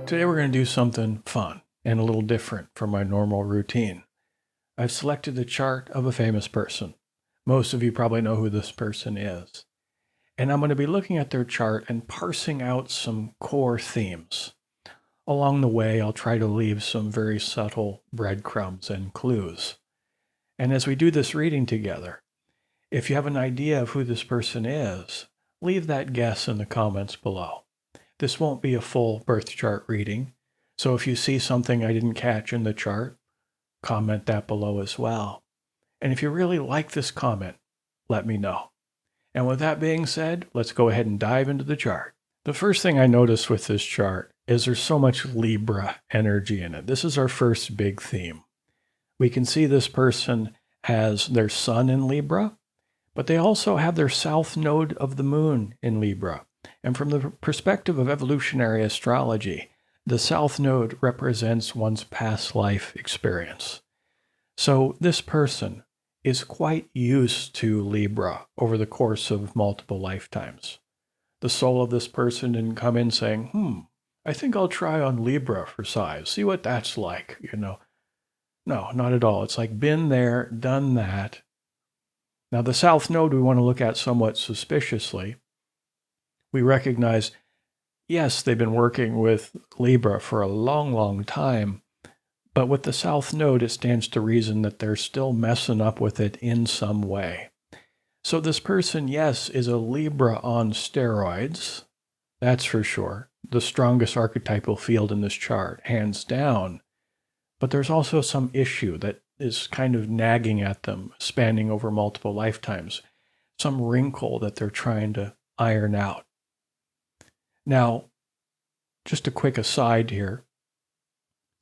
Today we're going to do something fun and a little different from my normal routine. I've selected the chart of a famous person. Most of you probably know who this person is. And I'm going to be looking at their chart and parsing out some core themes. Along the way, I'll try to leave some very subtle breadcrumbs and clues. And as we do this reading together, if you have an idea of who this person is, leave that guess in the comments below. This won't be a full birth chart reading, so if you see something I didn't catch in the chart, comment that below as well. And if you really like this comment, let me know. And with that being said, let's go ahead and dive into the chart. The first thing I noticed with this chart is there's so much Libra energy in it. This is our first big theme. We can see this person has their sun in Libra, but they also have their south node of the moon in Libra. And from the perspective of evolutionary astrology, the south node represents one's past life experience. So this person is quite used to Libra over the course of multiple lifetimes. The soul of this person didn't come in saying, I think I'll try on Libra for size, see what that's like, No, not at all. It's like been there, done that. Now the south node we want to look at somewhat suspiciously. We recognize, yes, they've been working with Libra for a long, long time, but with the south node, it stands to reason that they're still messing up with it in some way. So this person, yes, is a Libra on steroids. That's for sure. The strongest archetypal field in this chart, hands down. But there's also some issue that is kind of nagging at them, spanning over multiple lifetimes. Some wrinkle that they're trying to iron out. Now, just a quick aside here.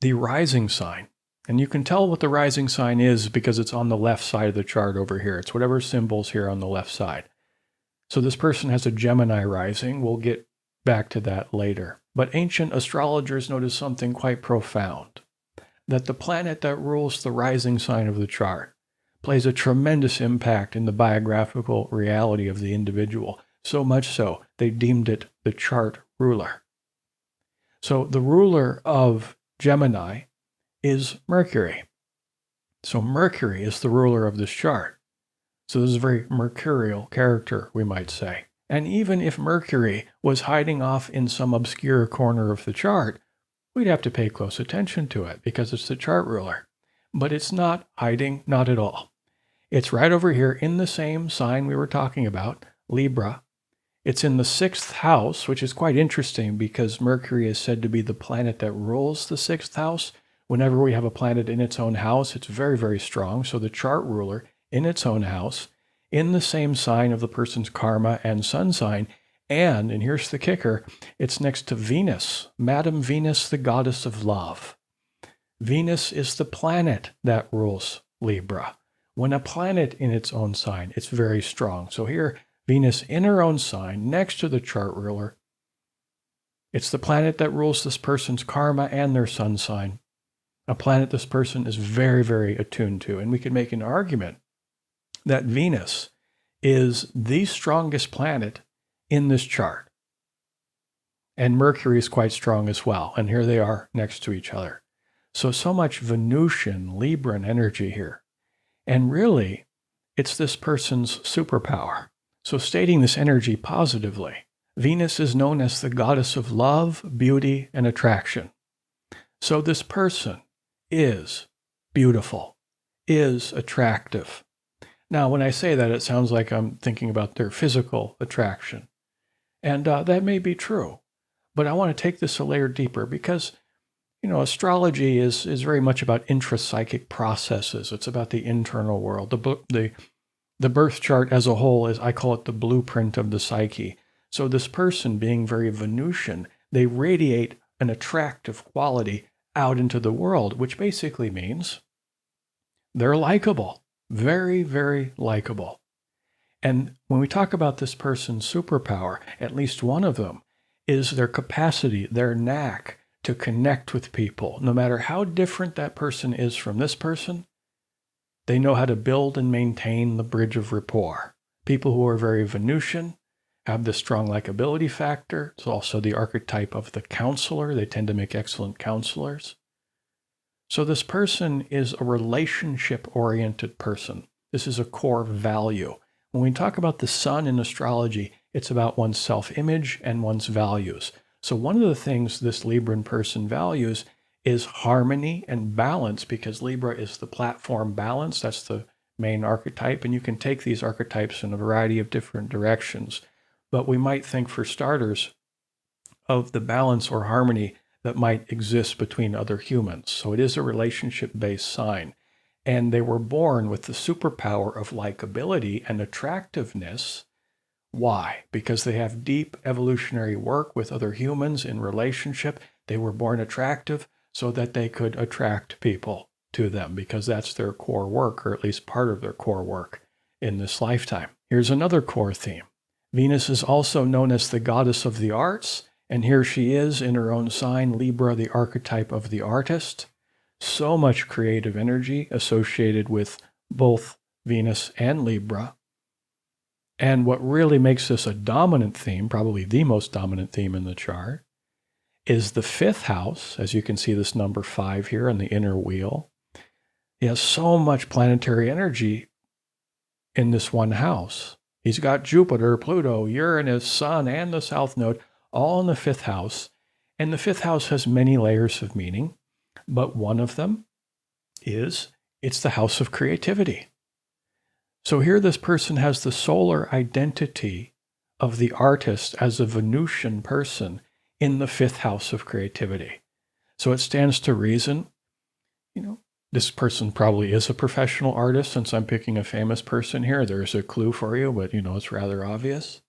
The rising sign, and you can tell what the rising sign is because it's on the left side of the chart over here. It's whatever symbol's here on the left side. So this person has a Gemini rising. We'll get back to that later. But ancient astrologers noticed something quite profound, that the planet that rules the rising sign of the chart plays a tremendous impact in the biographical reality of the individual, so much so they deemed it the chart ruler. So the ruler of Gemini is Mercury. So Mercury is the ruler of this chart. So this is a very mercurial character, we might say. And even if Mercury was hiding off in some obscure corner of the chart, we'd have to pay close attention to it because it's the chart ruler. But it's not hiding, not at all. It's right over here in the same sign we were talking about, Libra. It's in the 6th house, which is quite interesting because Mercury is said to be the planet that rules the 6th house. Whenever we have a planet in its own house, it's very, very strong. So the chart ruler in its own house, in the same sign of the person's karma and sun sign, and here's the kicker, it's next to Venus, Madam Venus, the goddess of love. Venus is the planet that rules Libra. When a planet in its own sign, it's very strong. So here, Venus in her own sign, next to the chart ruler. It's the planet that rules this person's karma and their sun sign. A planet this person is very, very attuned to. And we can make an argument that Venus is the strongest planet in this chart. And Mercury is quite strong as well. And here they are next to each other. So much Venusian, Libran energy here. And really, it's this person's superpower. So stating this energy positively, Venus is known as the goddess of love, beauty, and attraction. So this person is beautiful, is attractive. Now, when I say that, it sounds like I'm thinking about their physical attraction. And that may be true. But I want to take this a layer deeper because, astrology is very much about intrapsychic processes. It's about the internal world. The birth chart as a whole is, I call it the blueprint of the psyche. So this person being very Venusian, they radiate an attractive quality out into the world, which basically means they're likable, very, very likable. And when we talk about this person's superpower, at least one of them is their capacity, their knack to connect with people. No matter how different that person is from this person, they know how to build and maintain the bridge of rapport. People who are very Venusian, have this strong likability factor. It's also the archetype of the counselor. They tend to make excellent counselors. So this person is a relationship-oriented person. This is a core value. When we talk about the sun in astrology, it's about one's self-image and one's values. So one of the things this Libran person values is harmony and balance, because Libra is the platform balance. That's the main archetype, and you can take these archetypes in a variety of different directions. But we might think, for starters, of the balance or harmony that might exist between other humans. So it is a relationship-based sign. And they were born with the superpower of likability and attractiveness. Why? Because they have deep evolutionary work with other humans in relationship. They were born attractive so that they could attract people to them, because that's their core work, or at least part of their core work in this lifetime. Here's another core theme. Venus is also known as the goddess of the arts, and here she is in her own sign, Libra, the archetype of the artist. So much creative energy associated with both Venus and Libra. And what really makes this a dominant theme, probably the most dominant theme in the chart, is the fifth house. As you can see, this number 5 here on the inner wheel. He has so much planetary energy in this one house. He's got Jupiter, Pluto, Uranus, Sun, and the South Node, all in the fifth house. And the fifth house has many layers of meaning, but one of them is it's the house of creativity. So here this person has the solar identity of the artist as a Venusian person in the fifth house of creativity. So it stands to reason, this person probably is a professional artist. Since I'm picking a famous person here, there's a clue for you, but it's rather obvious.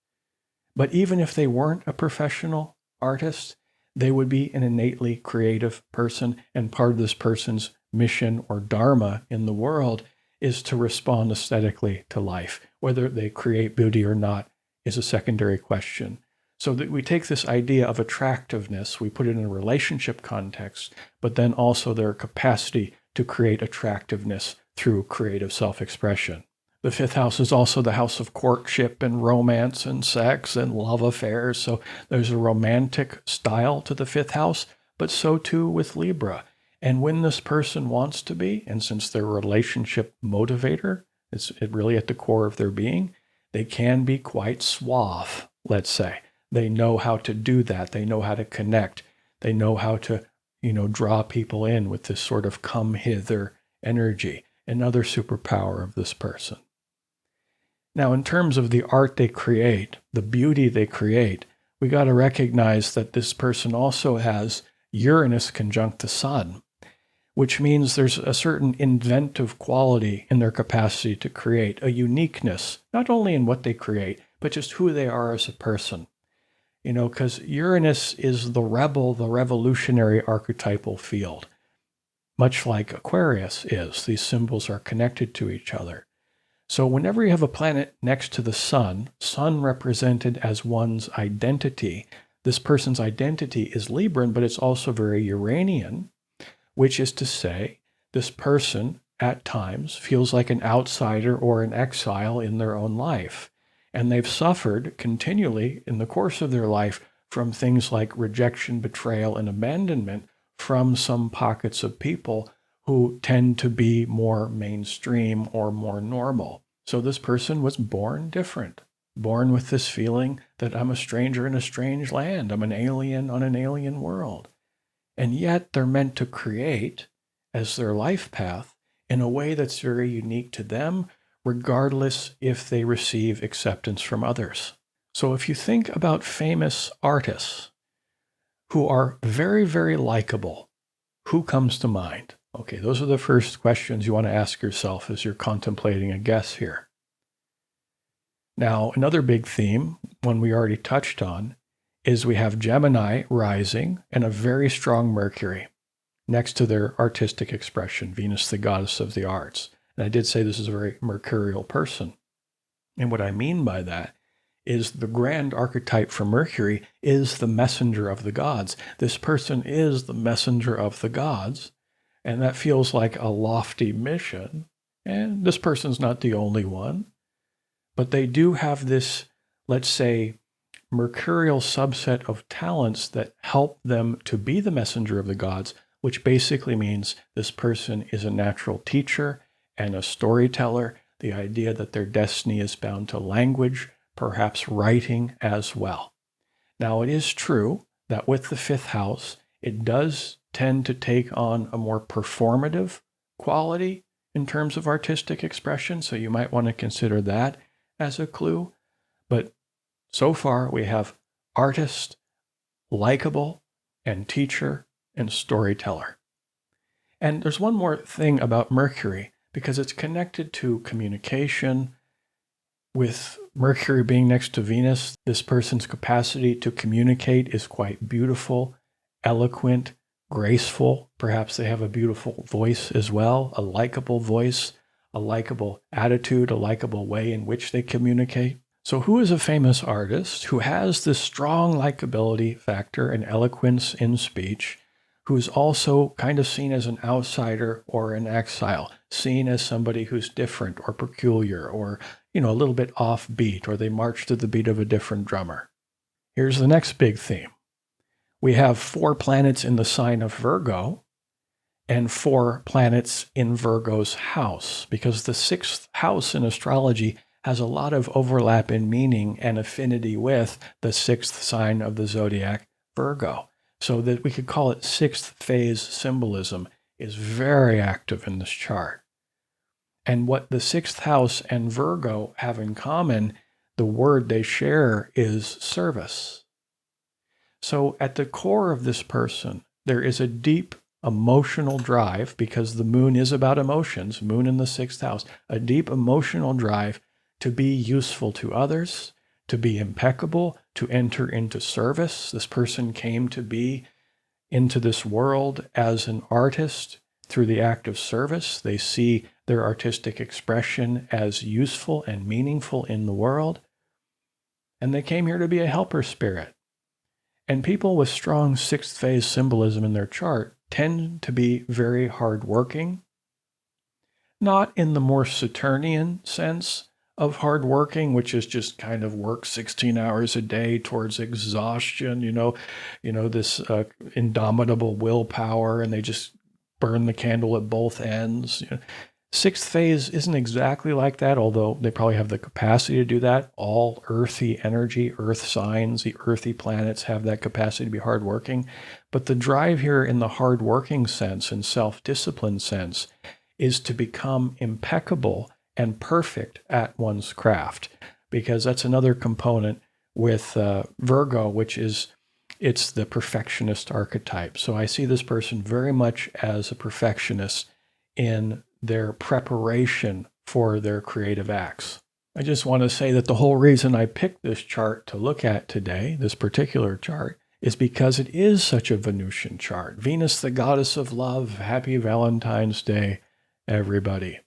But even if they weren't a professional artist, they would be an innately creative person, and part of this person's mission or dharma in the world is to respond aesthetically to life. Whether they create beauty or not is a secondary question. So that we take this idea of attractiveness, we put it in a relationship context, but then also their capacity to create attractiveness through creative self-expression. The fifth house is also the house of courtship and romance and sex and love affairs. So there's a romantic style to the fifth house, but so too with Libra. And when this person wants to be, and since they're a relationship motivator, it's really at the core of their being, they can be quite suave, let's say. They know how to do that. They know how to connect. They know how to, draw people in with this sort of come hither energy, another superpower of this person. Now, in terms of the art they create, the beauty they create, we got to recognize that this person also has Uranus conjunct the sun, which means there's a certain inventive quality in their capacity to create, a uniqueness, not only in what they create, but just who they are as a person. Because Uranus is the rebel, the revolutionary archetypal field, much like Aquarius is. These symbols are connected to each other. So whenever you have a planet next to the sun represented as one's identity, this person's identity is Libran, but it's also very Uranian, which is to say, this person at times feels like an outsider or an exile in their own life. And they've suffered continually in the course of their life from things like rejection, betrayal, and abandonment from some pockets of people who tend to be more mainstream or more normal. So this person was born different, born with this feeling that I'm a stranger in a strange land. I'm an alien on an alien world. And yet they're meant to create as their life path in a way that's very unique to them, regardless if they receive acceptance from others. So if you think about famous artists who are very, very likable, who comes to mind? Okay, those are the first questions you want to ask yourself as you're contemplating a guess here. Now, another big theme, one we already touched on, is we have Gemini rising and a very strong Mercury next to their artistic expression, Venus, the goddess of the arts. And I did say this is a very mercurial person. And what I mean by that is the grand archetype for Mercury is the messenger of the gods. This person is the messenger of the gods, and that feels like a lofty mission. And this person's not the only one, but they do have this, let's say, mercurial subset of talents that help them to be the messenger of the gods, which basically means this person is a natural teacher and a storyteller, the idea that their destiny is bound to language, perhaps writing as well. Now, it is true that with the fifth house, it does tend to take on a more performative quality in terms of artistic expression, so you might want to consider that as a clue. But so far, we have artist, likable, and teacher, and storyteller. And there's one more thing about Mercury, because it's connected to communication. With Mercury being next to Venus, this person's capacity to communicate is quite beautiful, eloquent, graceful. Perhaps they have a beautiful voice as well, a likable voice, a likable attitude, a likable way in which they communicate. So who is a famous artist who has this strong likability factor and eloquence in speech, who's also kind of seen as an outsider or an exile, seen as somebody who's different or peculiar or, a little bit offbeat, or they march to the beat of a different drummer? Here's the next big theme. We have 4 planets in the sign of Virgo and 4 planets in Virgo's house, because the 6th house in astrology has a lot of overlap in meaning and affinity with the 6th sign of the zodiac, Virgo. So that we could call it 6th phase symbolism is very active in this chart. And what the 6th house and Virgo have in common, the word they share is service. So at the core of this person, there is a deep emotional drive, because the moon is about emotions, moon in the 6th house, a deep emotional drive to be useful to others, to be impeccable, to enter into service. This person came to be into this world as an artist through the act of service. They see their artistic expression as useful and meaningful in the world. And they came here to be a helper spirit. And people with strong 6th phase symbolism in their chart tend to be very hardworking, not in the more Saturnian sense of hardworking, which is just kind of work 16 hours a day towards exhaustion, this indomitable willpower, and they just burn the candle at both ends. 6th phase isn't exactly like that, although they probably have the capacity to do that. All earthy energy, earth signs, the earthy planets have that capacity to be hardworking. But the drive here in the hardworking sense and self-discipline sense is to become impeccable and perfect at one's craft, because that's another component with Virgo, which is it's the perfectionist archetype. So I see this person very much as a perfectionist in their preparation for their creative acts. I just want to say that the whole reason I picked this chart to look at today, this particular chart, is because it is such a Venusian chart. Venus, the goddess of love. Happy Valentine's Day, everybody.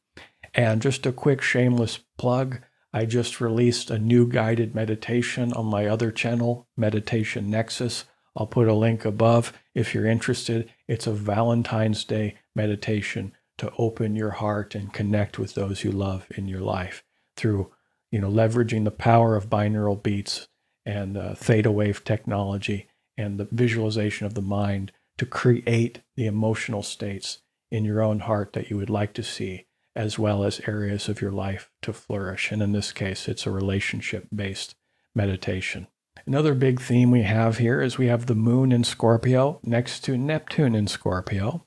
And just a quick shameless plug, I just released a new guided meditation on my other channel, Meditation Nexus. I'll put a link above if you're interested. It's a Valentine's Day meditation to open your heart and connect with those you love in your life through, leveraging the power of binaural beats and theta wave technology and the visualization of the mind to create the emotional states in your own heart that you would like to see, as well as areas of your life to flourish. And in this case, it's a relationship-based meditation. Another big theme we have here is we have the moon in Scorpio next to Neptune in Scorpio.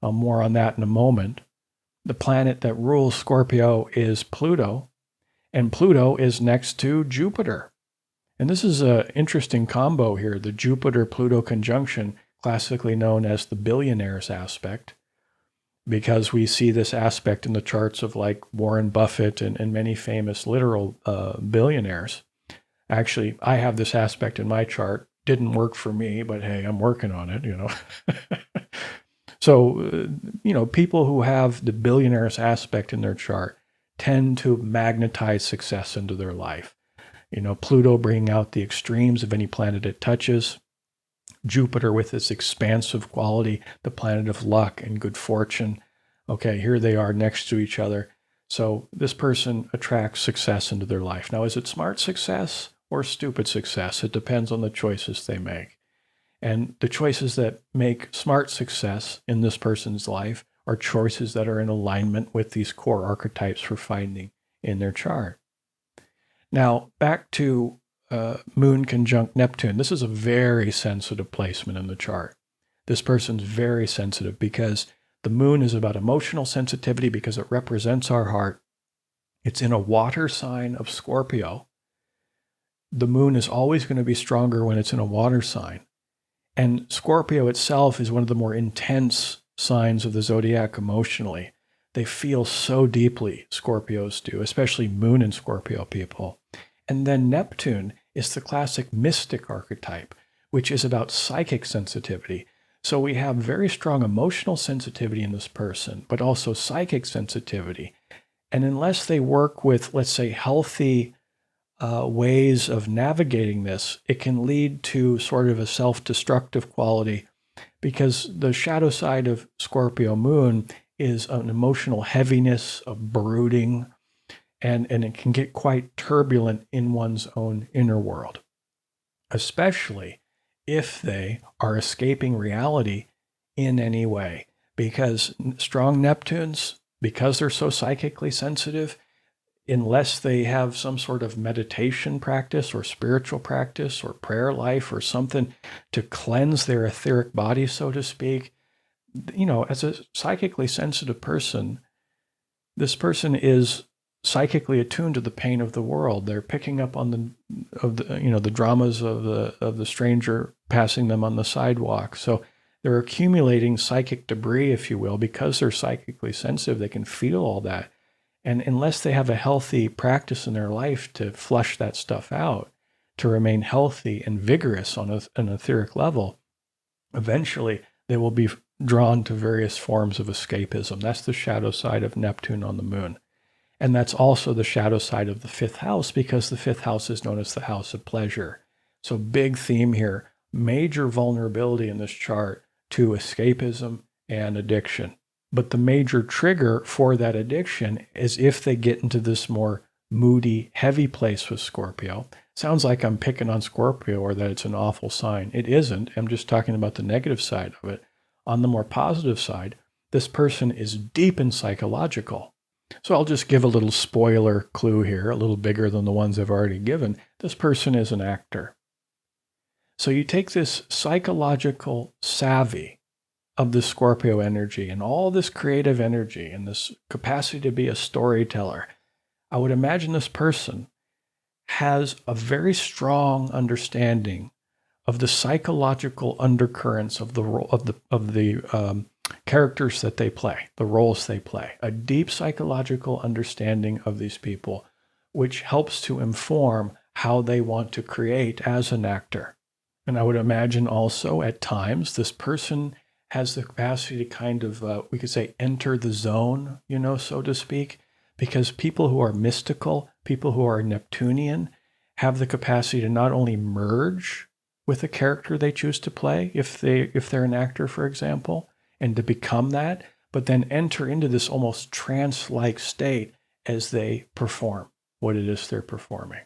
More on that in a moment. The planet that rules Scorpio is Pluto, and Pluto is next to Jupiter. And this is an interesting combo here, the Jupiter-Pluto conjunction, classically known as the billionaires aspect, because we see this aspect in the charts of like Warren Buffett and many famous literal billionaires. Actually, I have this aspect in my chart. Didn't work for me, but hey, I'm working on it, So, people who have the billionaires aspect in their chart tend to magnetize success into their life. Pluto bringing out the extremes of any planet it touches. Jupiter with its expansive quality, the planet of luck and good fortune. Okay, here they are next to each other. So this person attracts success into their life. Now, is it smart success or stupid success. It depends on the choices they make. And the choices that make smart success in this person's life are choices that are in alignment with these core archetypes for finding in their chart. Now, back to Moon conjunct Neptune. This is a very sensitive placement in the chart. This person's very sensitive because the Moon is about emotional sensitivity because it represents our heart. It's in a water sign of Scorpio. The Moon is always going to be stronger when it's in a water sign. And Scorpio itself is one of the more intense signs of the zodiac emotionally. They feel so deeply, Scorpios do, especially Moon and Scorpio people. And then Neptune is the classic mystic archetype, which is about psychic sensitivity. So we have very strong emotional sensitivity in this person, but also psychic sensitivity. And unless they work with, let's say, healthy ways of navigating this, it can lead to sort of a self-destructive quality, because the shadow side of Scorpio Moon is an emotional heaviness, a brooding, and it can get quite turbulent in one's own inner world, especially if they are escaping reality in any way. Because strong Neptunes, because they're so psychically sensitive, unless they have some sort of meditation practice or spiritual practice or prayer life or something to cleanse their etheric body, so to speak, as a psychically sensitive person, this person is psychically attuned to the pain of the world. They're picking up on the dramas of the stranger passing them on the sidewalk. So they're accumulating psychic debris, if you will, because they're psychically sensitive. They can feel all that. And unless they have a healthy practice in their life to flush that stuff out, to remain healthy and vigorous on an etheric level, eventually they will be drawn to various forms of escapism. That's the shadow side of Neptune on the Moon. And that's also the shadow side of the fifth house, because the fifth house is known as the house of pleasure. So big theme here, major vulnerability in this chart to escapism and addiction. But the major trigger for that addiction is if they get into this more moody, heavy place with Scorpio. Sounds like I'm picking on Scorpio or that it's an awful sign. It isn't. I'm just talking about the negative side of it. On the more positive side, this person is deep in psychological. So I'll just give a little spoiler clue here, a little bigger than the ones I've already given. This person is an actor. So you take this psychological savvy of the Scorpio energy and all this creative energy and this capacity to be a storyteller. I would imagine this person has a very strong understanding of the psychological undercurrents of the role of the characters that they play, the roles they play, a deep psychological understanding of these people, which helps to inform how they want to create as an actor. And I would imagine also at times this person has the capacity to kind of, we could say, enter the zone, so to speak, because people who are mystical, people who are Neptunian, have the capacity to not only merge with the character they choose to play, if they're an actor, for example, and to become that, but then enter into this almost trance-like state as they perform what it is they're performing.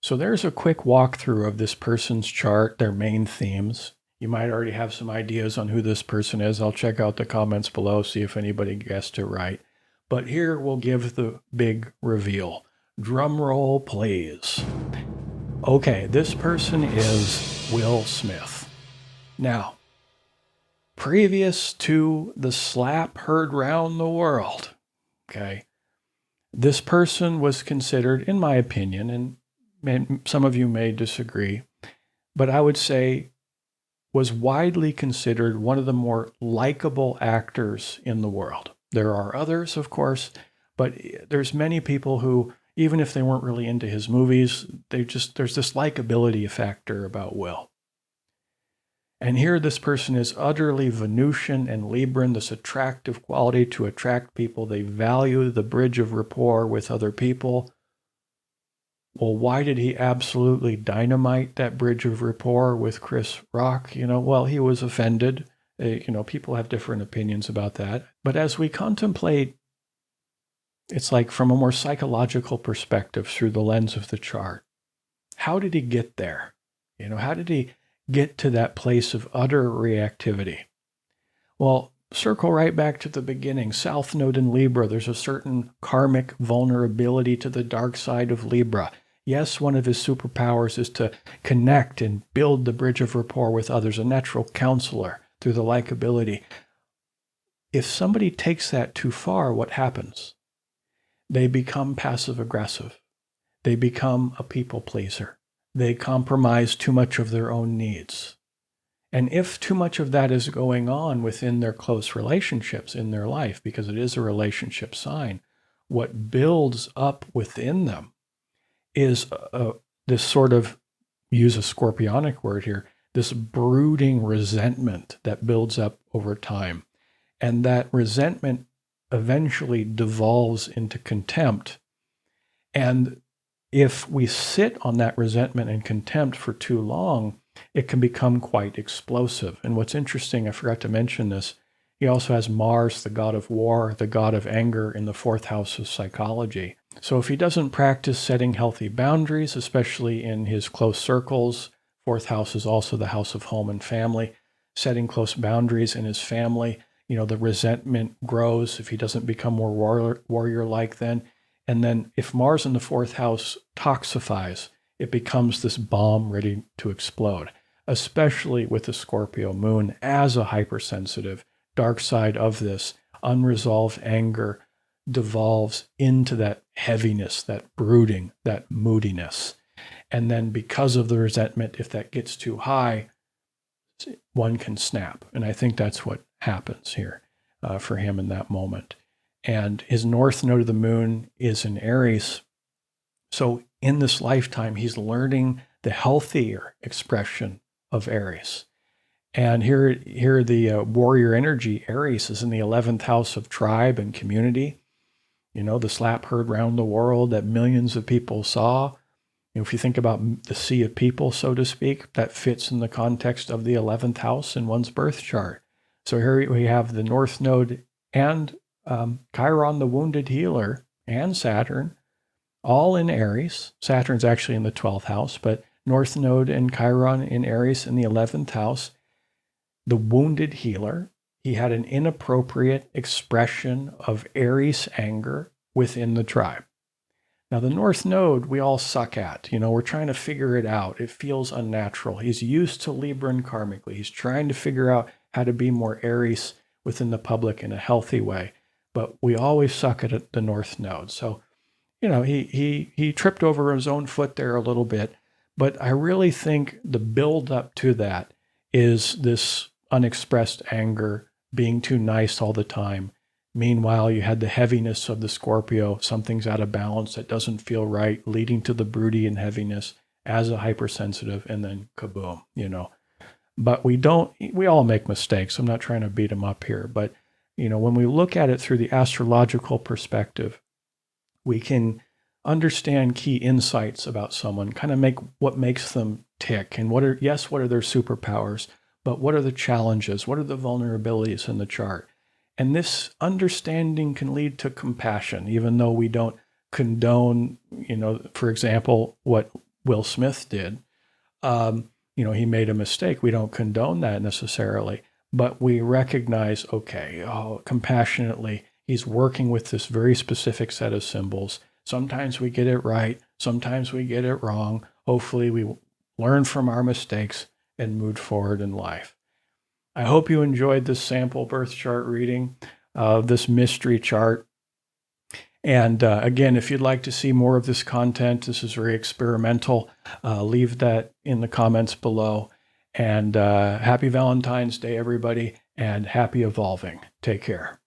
So there's a quick walkthrough of this person's chart, their main themes. You might already have some ideas on who this person is. I'll check out the comments below, see if anybody guessed it right. But here we'll give the big reveal. Drum roll, please. Okay, this person is Will Smith. Now, previous to the slap heard round the world, okay, this person was considered, in my opinion, and some of you may disagree, but I would say was widely considered one of the more likable actors in the world. There are others, of course, but there's many people who, even if they weren't really into his movies, there's this likability factor about Will. And here this person is utterly Venusian and Libran, this attractive quality to attract people. They value the bridge of rapport with other people. Well, why did he absolutely dynamite that bridge of rapport with Chris Rock? Well, he was offended. People have different opinions about that. But as we contemplate, it's like from a more psychological perspective through the lens of the chart, how did he get there? How did he get to that place of utter reactivity? Well, circle right back to the beginning. South Node in Libra, there's a certain karmic vulnerability to the dark side of Libra. Yes, one of his superpowers is to connect and build the bridge of rapport with others, a natural counselor through the likability. If somebody takes that too far, what happens? They become passive aggressive. They become a people pleaser. They compromise too much of their own needs. And if too much of that is going on within their close relationships in their life, because it is a relationship sign, what builds up within them is this sort of, use a scorpionic word here, this brooding resentment that builds up over time. And that resentment eventually devolves into contempt. And if we sit on that resentment and contempt for too long, it can become quite explosive. And what's interesting, I forgot to mention this, he also has Mars, the god of war, the god of anger, in the fourth house of psychology. So if he doesn't practice setting healthy boundaries, especially in his close circles, fourth house is also the house of home and family, setting close boundaries in his family, the resentment grows if he doesn't become more warrior-like then. And then if Mars in the fourth house toxifies, it becomes this bomb ready to explode, especially with the Scorpio moon as a hypersensitive. Dark side of this unresolved anger devolves into that heaviness, that brooding, that moodiness. And then because of the resentment, if that gets too high, one can snap. And I think that's what happens here for him in that moment. And his north node of the moon is in Aries. So in this lifetime, he's learning the healthier expression of Aries. And here the warrior energy, Aries, is in the 11th house of tribe and community. The slap heard round the world that millions of people saw. If you think about the sea of people, so to speak, that fits in the context of the 11th house in one's birth chart. So here we have the North Node and Chiron, the wounded healer, and Saturn, all in Aries. Saturn's actually in the 12th house, but North Node and Chiron in Aries in the 11th house. The wounded healer, he had an inappropriate expression of Aries anger within the tribe. Now, the North Node, we all suck at. We're trying to figure it out. It feels unnatural. He's used to Libra and karmically. He's trying to figure out how to be more Aries within the public in a healthy way. But we always suck at the North Node. So, he tripped over his own foot there a little bit. But I really think the build up to that is this unexpressed anger, being too nice all the time. Meanwhile, you had the heaviness of the Scorpio. Something's out of balance that doesn't feel right, leading to the broody and heaviness as a hypersensitive, and then kaboom, But we all make mistakes. I'm not trying to beat them up here. But, when we look at it through the astrological perspective, we can understand key insights about someone, kind of make what makes them tick. And what are their superpowers, but what are the challenges? What are the vulnerabilities in the chart? And this understanding can lead to compassion, even though we don't condone, for example, what Will Smith did. He made a mistake. We don't condone that necessarily, but we recognize, compassionately, he's working with this very specific set of symbols. Sometimes we get it right. Sometimes we get it wrong. Hopefully we learn from our mistakes and move forward in life. I hope you enjoyed this sample birth chart reading of this mystery chart. And again, if you'd like to see more of this content, this is very experimental. Leave that in the comments below. And happy Valentine's Day, everybody, and happy evolving. Take care.